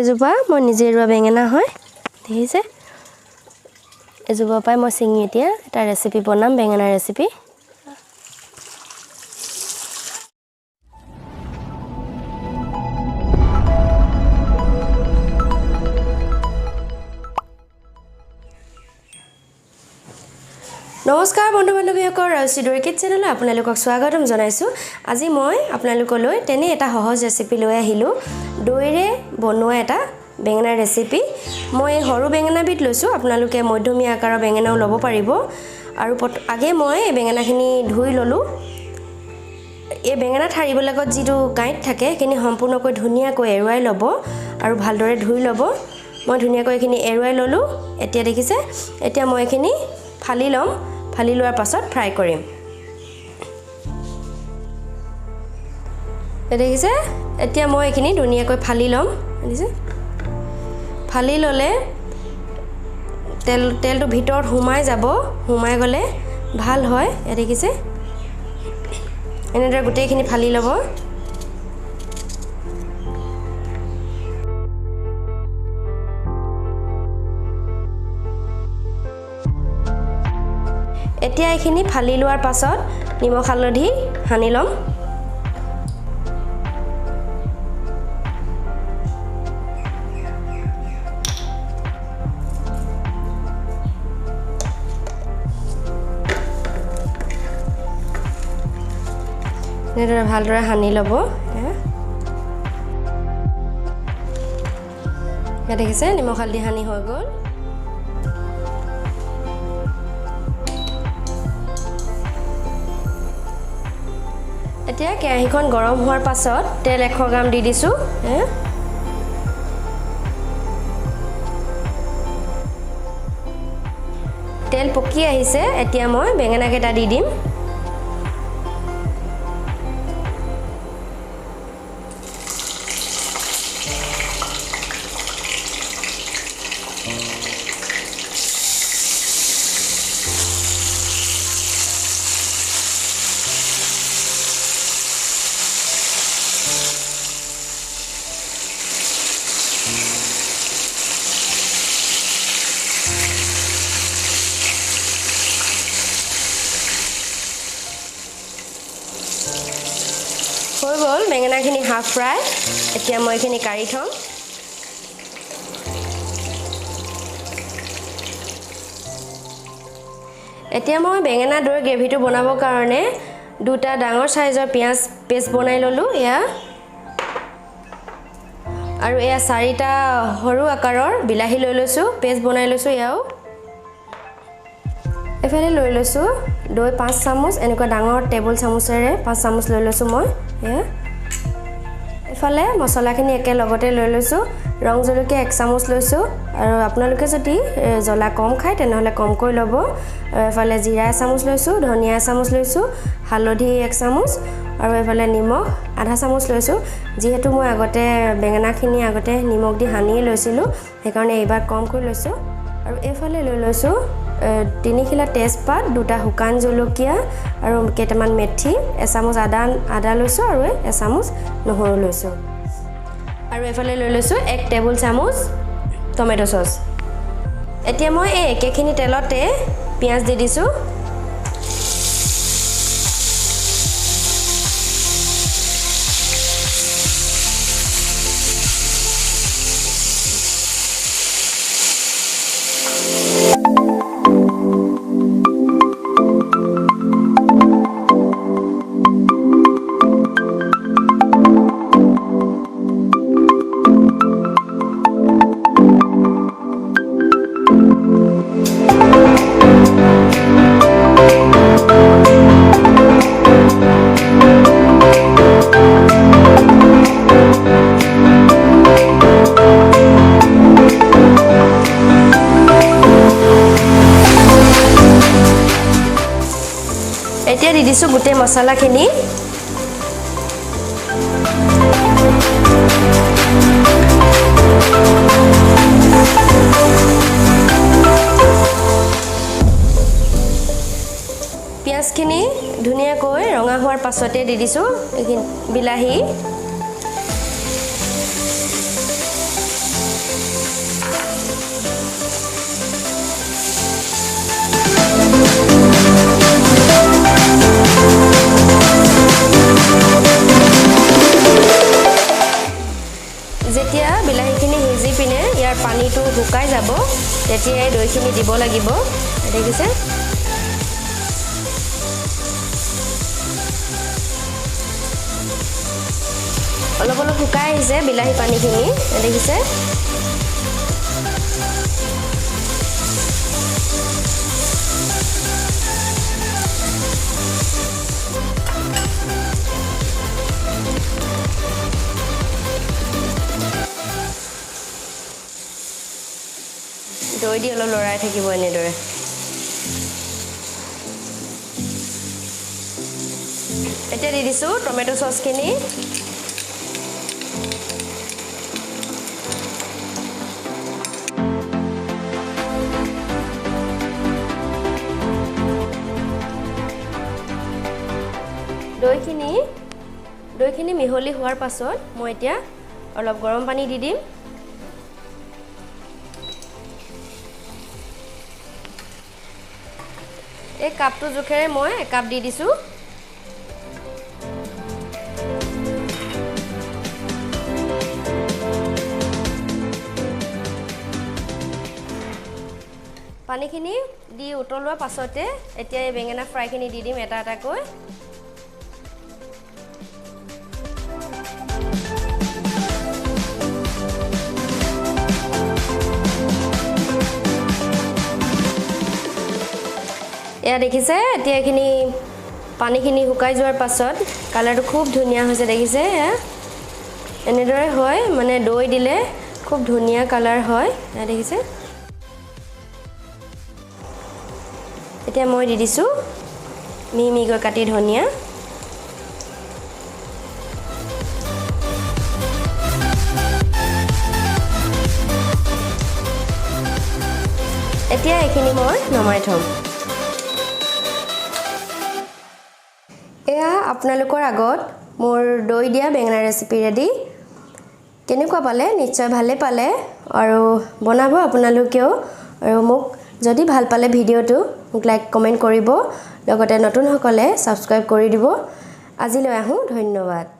এজোপা মই নিজে ৰোৱা বেঙেনা হয় দেখিছে এজোপা পাই মই চিঙি এতিয়া এটা ৰেচিপি বনাম বেঙেনা ৰেচিপি নমস্কাৰ বন্ধু বান্ধৱীসকল ৰাজশ্ৰী দুৱাৰি কিটচেনলৈ আপোনালোকক স্বাগতম জনাইছোঁ আজি মই আপোনালোকলৈ তেনে এটা সহজ ৰেচিপি লৈ আহিলোঁ দৈৰে বনোৱা এটা বেঙেনা ৰেচিপি মই সৰু বেঙেনাবিধ লৈছোঁ আপোনালোকে মধ্যমীয়া আকাৰৰ বেঙেনাও ল'ব পাৰিব আৰু আগে মই এই বেঙেনাখিনি ধুই ল'লোঁ এই বেঙেনা ঠাৰিবিলাকত যিটো গাঁত থাকে সেইখিনি সম্পূৰ্ণকৈ ধুনীয়াকৈ এৰুৱাই ল'ব আৰু ভালদৰে ধুই ল'ব মই ধুনীয়াকৈ এইখিনি এৰুৱাই ল'লোঁ এতিয়া দেখিছে এতিয়া মই এইখিনি ফালি ল'ম ফালি লোৱাৰ পাছত ফ্ৰাই কৰিম দেখিছে এতিয়া মই এইখিনি ধুনীয়াকৈ ফালি ল'ম দেখিছে ফালি ল'লে তেলটো ভিতৰত সোমাই যাব সোমাই গ'লে ভাল হয় দেখিছে এনেদৰে গোটেইখিনি ফালি ল'ব এতিয়া এইখিনি ফালি লোৱাৰ পাছত নিমখ হালধি সানি ল'ম এনেদৰে ভালদৰে সানি ল'ব দেখিছে নিমখ হালধি সানি হৈ গ'ল এতিয়া কেৰাহীখন গৰম হোৱাৰ পাছত তেল 100 গ্ৰাম দি দিছোঁ তেল পকি আহিছে এতিয়া মই বেঙেনা কেইটা দি দিম হৈ গ'ল বেঙেনাখিনি হাফ ফ্ৰাই এতিয়া মই এইখিনি কাঢ়ি থ'ম এতিয়া মই বেঙেনা দৈৰ গ্ৰেভিটো বনাবৰ কাৰণে দুটা ডাঙৰ সাইজৰ পিয়াজ পেষ্ট বনাই ল'লোঁ এয়া আৰু এয়া 4টা সৰু আকাৰৰ বিলাহী লৈ লৈছোঁ পেষ্ট বনাই লৈছোঁ এয়াও এফালে লৈ লৈছোঁ দৈ 5 চামুচ এনেকুৱা ডাঙৰ টেবুল চামুচেৰে 5 চামুচ লৈ লৈছোঁ মই এফালে মছলাখিনি একে লগতে লৈ লৈছোঁ ৰং জলকীয়া 1 চামুচ লৈছোঁ আৰু আপোনালোকে যদি জ্বলা কম খায় তেনেহ'লে কমকৈ ল'ব আৰু এফালে জিৰা 1 চামুচ লৈছোঁ ধনিয়া 1 চামুচ লৈছোঁ হালধি 1 চামুচ আৰু এফালে নিমখ আধা চামুচ লৈছোঁ যিহেতু মই আগতে বেঙেনাখিনি আগতে নিমখ দি সানিয়ে লৈছিলোঁ সেইকাৰণে এইবাৰ কমকৈ লৈছোঁ আৰু এফালে লৈ লৈছোঁ 3 খিলা তেজপাত 2টা শুকান জলকীয়া আৰু কেইটামান মেথি 1 চামুচ আদা লৈছোঁ আৰু 1 চামুচ নহৰু লৈছোঁ আৰু এফালে লৈ লৈছোঁ 1 টেবুল চামুচ টমেটো চচ এতিয়া মই এই একেখিনি তেলতে পিঁয়াজ দি দিছোঁ এতিয়া দি দিছোঁ গোটেই মছলাখিনি পিঁয়াজখিনি ধুনীয়াকৈ ৰঙা হোৱাৰ পাছতে দি দিছোঁ বিলাহী যেতিয়া বিলাহীখিনি সিজি পিনে ইয়াৰ পানীটো শুকাই যাব তেতিয়াই দৈখিনি দিব লাগিব দেখিছে অলপ অলপ শুকাই আহিছে বিলাহী পানীখিনি দেখিছে দৈ দি অলপ লৰাই থাকিব এনেদৰে এতিয়া দি দিছোঁ টমেটো চচখিনি দৈখিনি মিহলি হোৱাৰ পাছত মই এতিয়া অলপ গৰম পানী দি দিম এই কাপটো জোখেৰে মই 1 কাপ দি দিছোঁ পানীখিনি দি উতলোৱাৰ পাছতে এতিয়া এই বেঙেনা ফ্ৰাইখিনি দি দিম এটা এটাকৈ এয়া দেখিছে এতিয়া এখিনি পানীখিনি শুকাই যোৱাৰ পাছত কালাৰটো খুব ধুনীয়া হৈছে দেখিছে এনেদৰে হয় মানে দৈ দিলে খুব ধুনীয়া কালাৰ হয় দেখিছে এতিয়া মই দি দিছোঁ মিহিকৈ কাটি ধনিয়া এতিয়া এইখিনি মই নমাই থম এয়া আপোনালোকৰ আগত মোৰ দৈ দিয়া বেঙেনা ৰেচিপি ৰেডি কেনেকুৱা পালে নিশ্চয় ভালে পালে আৰু বনাব আপোনালোকেও আৰু মোক যদি ভাল পালে ভিডিওটো মোক লাইক কমেন্ট কৰিব লগতে নতুন সকলে সাবস্ক্ৰাইব কৰি দিব আজিলৈ আহো ধন্যবাদ